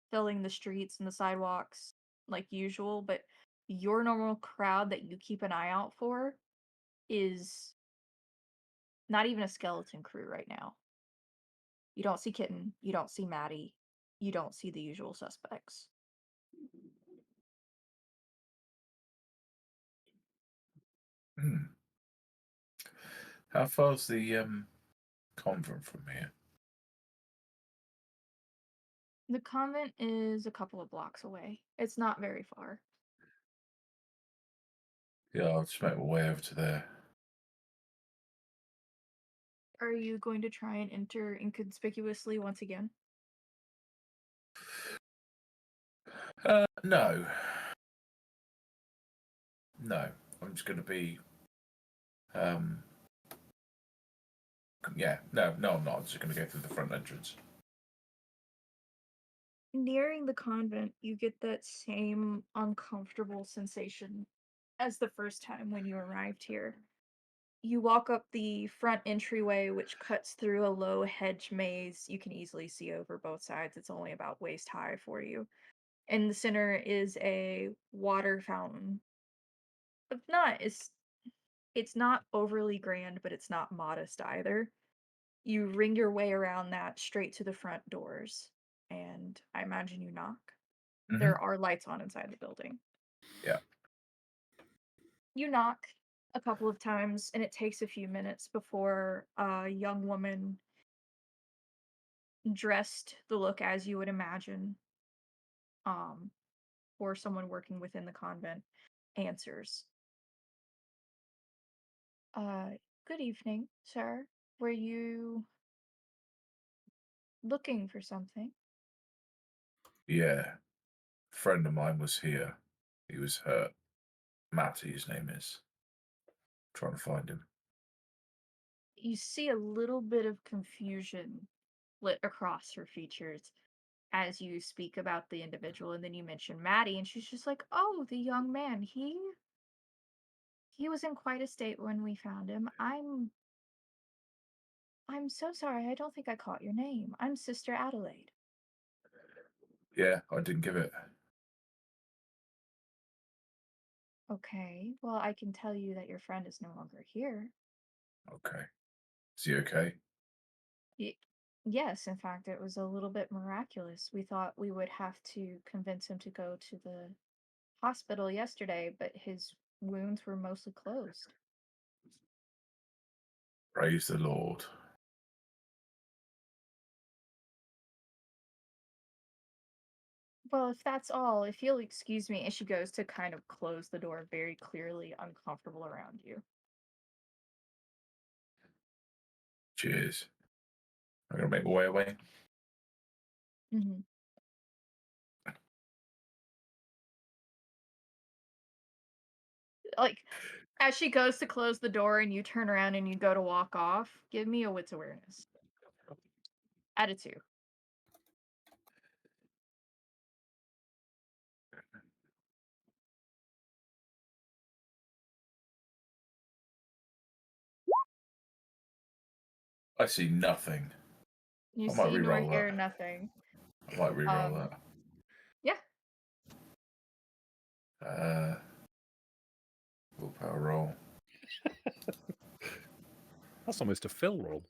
filling the streets and the sidewalks like usual. But your normal crowd that you keep an eye out for is not even a skeleton crew right now. You don't see Kitten, you don't see Maddie, you don't see the usual suspects. How far's the convent from here? The convent is a couple of blocks away. It's not very far. Yeah, I'll just make my way over to there. Are you going to try and enter inconspicuously once again? No. No. I'm just gonna be yeah, no, I'm not. I'm just gonna go through the front entrance. Nearing the convent, you get that same uncomfortable sensation as the first time when you arrived here. You walk up the front entryway, which cuts through a low hedge maze. You can easily see over both sides. It's only about waist high for you. In the center is a water fountain. It's not overly grand, but it's not modest either. You ring your way around that straight to the front doors, and I imagine you knock. There are lights on inside the building. Yeah. You knock a couple of times, and it takes a few minutes before a young woman dressed the look as you would imagine, um, or someone working within the convent answers. Good evening, sir. Were you looking for something? Yeah. A friend of mine was here. He was hurt. Matty, his name is. Trying to find him. You see a little bit of confusion lit across her features as you speak about the individual, and then you mention Maddie, and she's just like, "Oh, the young man. He was in quite a state when we found him. I'm so sorry. I don't think I caught your name. I'm Sister Adelaide." Yeah, I didn't give it. Okay. Well, I can tell you that your friend is no longer here. Okay. Is he okay? Yes, in fact, it was a little bit miraculous. We thought we would have to convince him to go to the hospital yesterday, but his wounds were mostly closed. Praise the Lord. Well, if that's all, if you'll excuse me, and she goes to kind of close the door, very clearly uncomfortable around you. Cheers. I'm gonna make my way away. Mm-hmm. Like, as she goes to close the door and you turn around and you go to walk off, give me a wits awareness. Add a 2. I see nothing. You I might see nor re-roll hear that. nothing. I might re-roll Um, Yeah. that. Willpower roll. That's almost a fill roll.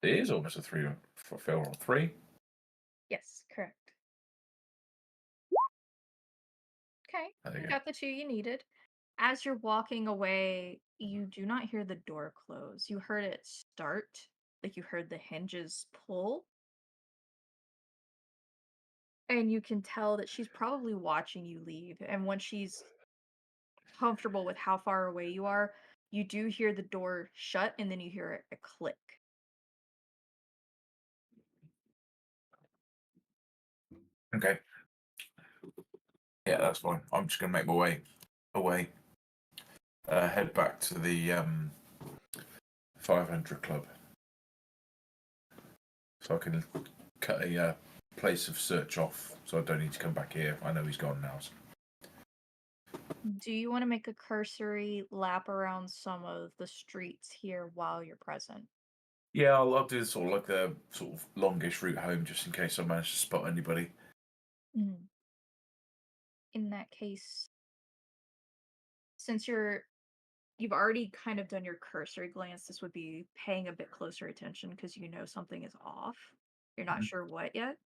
It is almost a 3 for fail roll. 3. Yes, correct. Okay, There you you go. got the 2 you needed. As you're walking away, you do not hear the door close. You heard it start, like you heard the hinges pull. And you can tell that she's probably watching you leave. And once she's comfortable with how far away you are, you do hear the door shut and then you hear a click. Okay. Yeah, that's fine. I'm just gonna make my way away. Head back to the 500 club, so I can cut a place of search off, so I don't need to come back here. I know he's gone now. So. Do you want to make a cursory lap around some of the streets here while you're present? Yeah, I'll do sort of like the sort of longish route home, just in case I manage to spot anybody. Mm. In that case, since you've already kind of done your cursory glance, this would be paying a bit closer attention because you know something is off. You're not Mhm. sure what yet.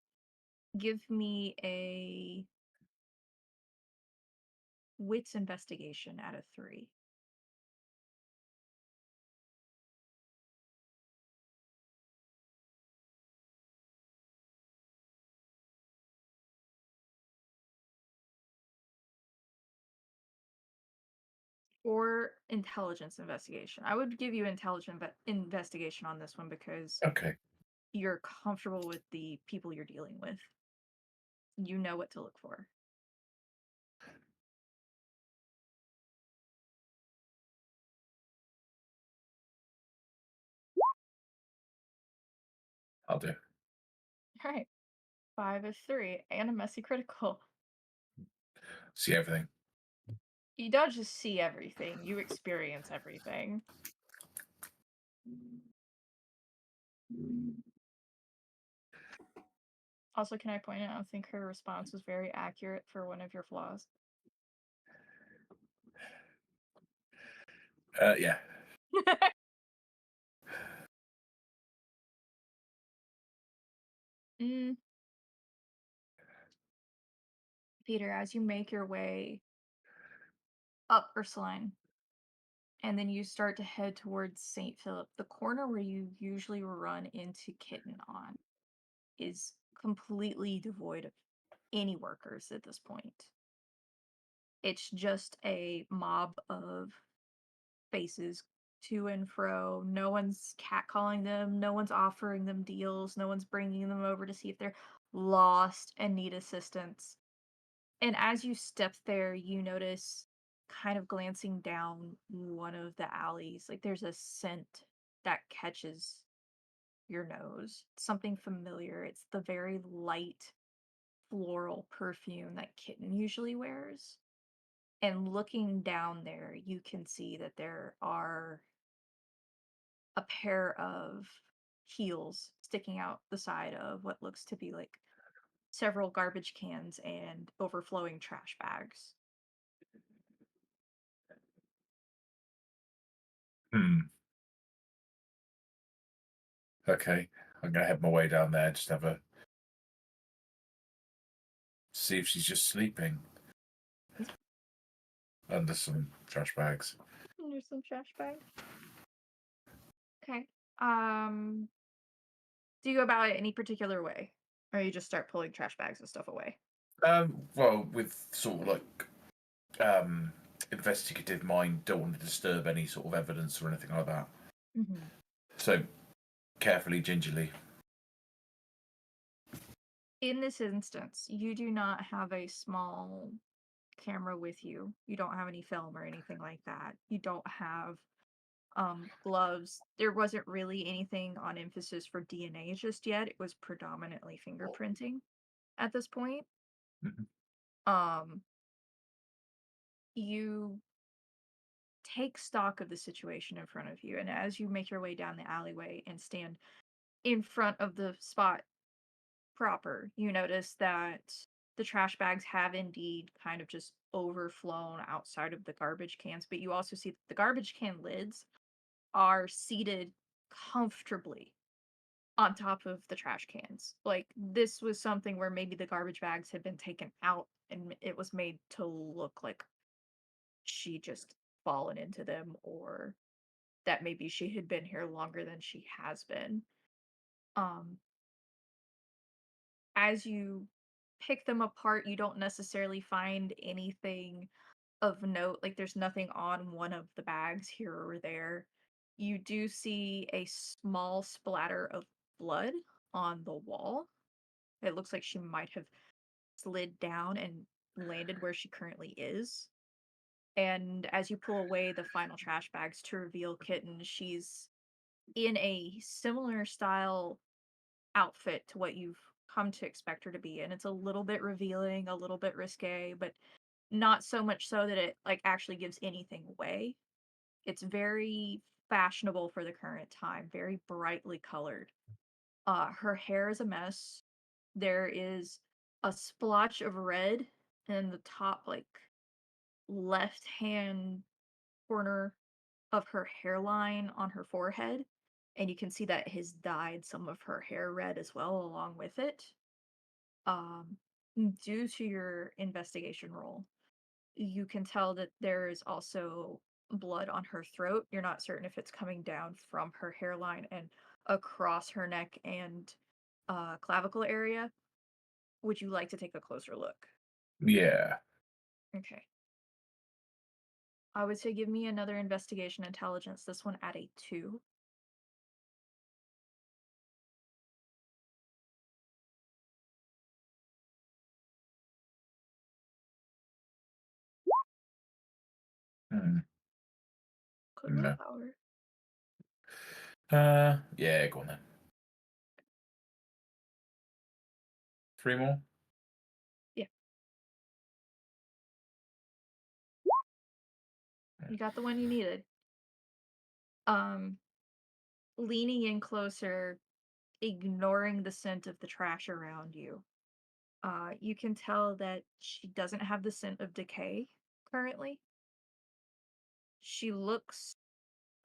Give me a wits investigation out of 3. Or intelligence investigation. I would give you investigation on this one because Okay. you're comfortable with the people you're dealing with. You know what to look for. I'll do. All right. 5 of 3 and a messy critical. See everything. You don't just see everything, you experience everything. Also, can I point out, I think her response was very accurate for one of your flaws. Yeah. Mm. Peter, as you make your way up Ursuline, and then you start to head towards St. Philip, the corner where you usually run into Kitten on is completely devoid of any workers at this point. It's just a mob of faces to and fro. No one's catcalling them, no one's offering them deals, no one's bringing them over to see if they're lost and need assistance. And as you step there, you notice, kind of glancing down one of the alleys, like there's a scent that catches your nose. Something familiar. It's the very light floral perfume that Kitten usually wears. And looking down there, you can see that there are a pair of heels sticking out the side of what looks to be like several garbage cans and overflowing trash bags. Hmm. Okay. I'm gonna head my way down there. Just have a see if she's just sleeping under some trash bags. And there's some trash bags. Okay. Do you go about it any particular way? Or you just start pulling trash bags and stuff away? Well, with sort of like investigative mind, don't want to disturb any sort of evidence or anything like that. Mm-hmm. So carefully, gingerly. In this instance, you do not have a small camera with you. You don't have any film or anything like that. You don't have gloves. There wasn't really anything on emphasis for DNA just yet. It was predominantly fingerprinting at this point. Mhm. Um you take stock of the situation in front of you, and as you make your way down the alleyway and stand in front of the spot proper, you notice that the trash bags have indeed kind of just overflown outside of the garbage cans, but you also see that the garbage can lids are seated comfortably on top of the trash cans. Like, this was something where maybe the garbage bags had been taken out and it was made to look like she just fallen into them, or that maybe she had been here longer than she has been. Um, as you pick them apart, you don't necessarily find anything of note. Like, there's nothing on one of the bags here or there. You do see a small splatter of blood on the wall. It looks like she might have slid down and landed where she currently is. And as you pull away the final trash bags to reveal Kitten, she's in a similar style outfit to what you've come to expect her to be in. It's a little bit revealing, a little bit risque, but not so much so that it like actually gives anything away. It's very fashionable for the current time, very brightly colored. Her hair is a mess. There is a splotch of red in the top, like, left hand corner of her hairline on her forehead, and you can see that has dyed some of her hair red as well along with it. Um, due to your investigation roll, you can tell that there is also blood on her throat. You're not certain if it's coming down from her hairline and across her neck and clavicle area. Would you like to take a closer look? Yeah. Okay. I would say give me another investigation intelligence, this one at a 2. Hmm. Good No. willpower. Yeah, go on then. 3 more? Yeah. You got the one you needed. Um, leaning in closer, ignoring the scent of the trash around you. You can tell that she doesn't have the scent of decay currently. She looks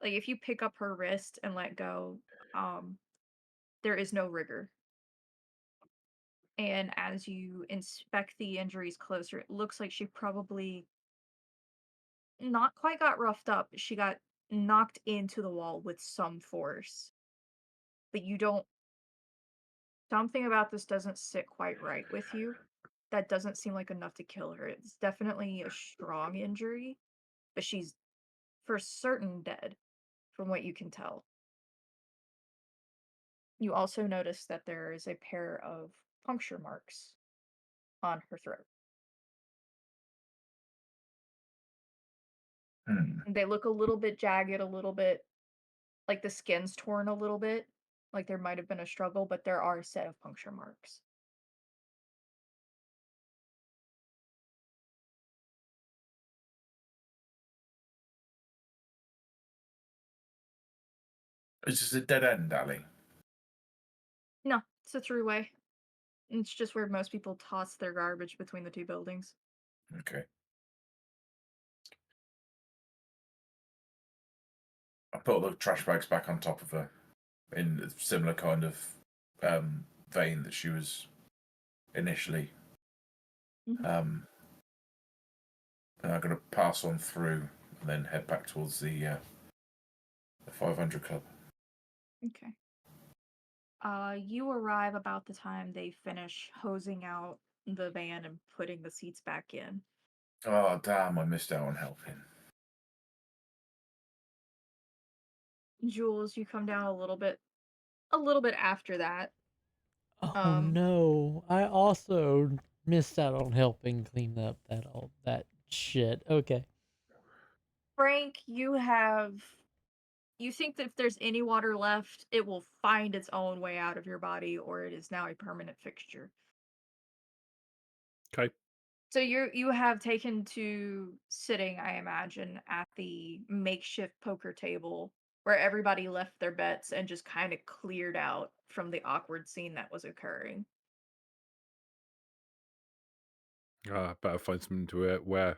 like if you pick up her wrist and let go, there is no rigor. And as you inspect the injuries closer, it looks like she probably not quite got roughed up. She got knocked into the wall with some force. But you don't, something about this doesn't sit quite right with you. That doesn't seem like enough to kill her. It's definitely a strong injury, but she's for certain dead from what you can tell. You also notice that there is a pair of puncture marks on her throat. Hmm. They look a little bit jagged, a little bit like the skin's torn a little bit, like there might have been a struggle, but there are a set of puncture marks. Is this a dead end, Ali? No, it's a throughway. It's just where most people toss their garbage between the two buildings. Okay. I put all the trash bags back on top of her in a similar kind of vein that she was initially. Mhm. And I'm going to pass on through and then head back towards the 500 Club. Okay. You arrive about the time they finish hosing out the van and putting the seats back in. Oh, damn, I missed out on helping. Jules, you come down a little bit after that. Oh Um, no, I also missed out on helping clean up that shit. Okay. Frank, you think that if there's any water left, it will find its own way out of your body, or it is now a permanent fixture. Okay. So you have taken to sitting, I imagine, at the makeshift poker table where everybody left their bets and just kind of cleared out from the awkward scene that was occurring. Better find something to wear